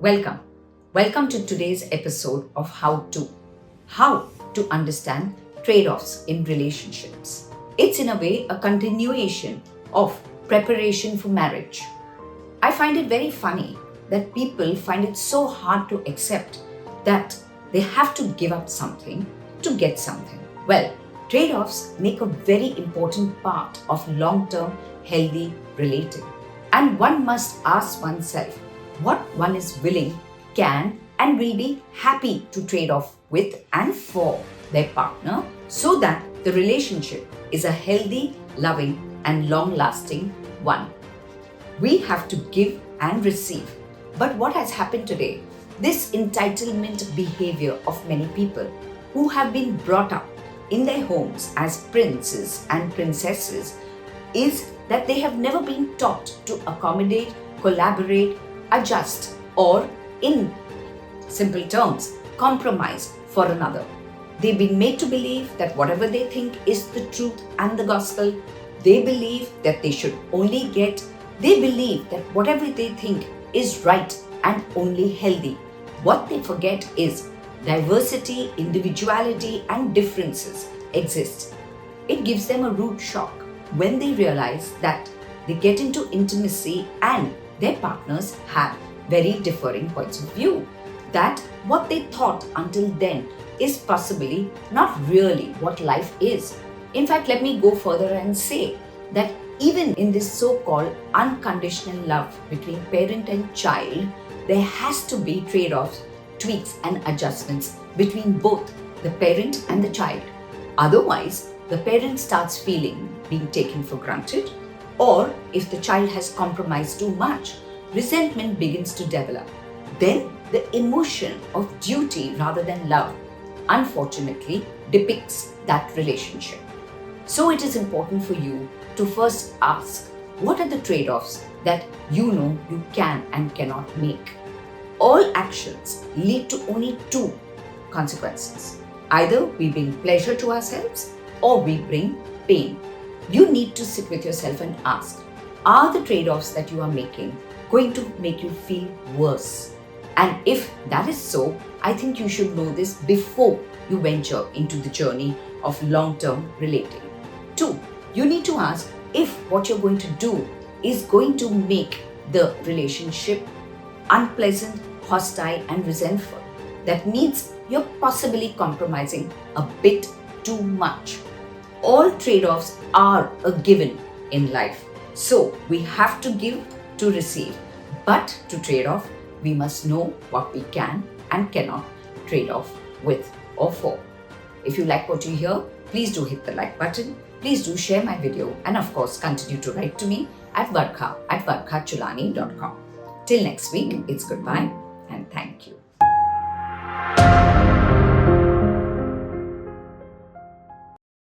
Welcome. Welcome to today's episode of How to understand trade-offs in relationships. It's in a way a continuation of preparation for marriage. I find it very funny that people find it so hard to accept that they have to give up something to get something. Well, trade-offs make a very important part of long-term healthy relating. And one must ask oneself what one is willing, can, and will be happy to trade off with and for their partner so that the relationship is a healthy, loving, and long-lasting one. We have to give and receive. But what has happened today? This entitlement behavior of many people who have been brought up in their homes as princes and princesses is that they have never been taught to accommodate, collaborate, adjust, or in simple terms, compromise for another. They've been made to believe that whatever they think is the truth and the gospel, they believe that they should only get, they believe that whatever they think is right and only healthy. What they forget is diversity, individuality, and differences exist. It gives them a rude shock when they realize that they get into intimacy and their partners have very differing points of view. That what they thought until then is possibly not really what life is. In fact, let me go further and say that even in this so-called unconditional love between parent and child, there has to be trade-offs, tweaks, and adjustments between both the parent and the child. Otherwise, the parent starts feeling being taken for granted, or if the child has compromised too much, resentment begins to develop. Then the emotion of duty rather than love, unfortunately, depicts that relationship. So it is important for you to first ask, what are the trade-offs that you know you can and cannot make? All actions lead to only two consequences. Either we bring pleasure to ourselves or we bring pain. You need to sit with yourself and ask, are the trade-offs that you are making going to make you feel worse? And if that is so, I think you should know this before you venture into the journey of long-term relating. 2, you need to ask if what you're going to do is going to make the relationship unpleasant, hostile, and resentful. That means you're possibly compromising a bit too much. All trade-offs are a given in life. So we have to give to receive. But to trade off, we must know what we can and cannot trade off with or for. If you like what you hear, please do hit the like button. Please do share my video. And of course, continue to write to me at varkha@varkhachulani.com. Till next week, it's goodbye and thank you.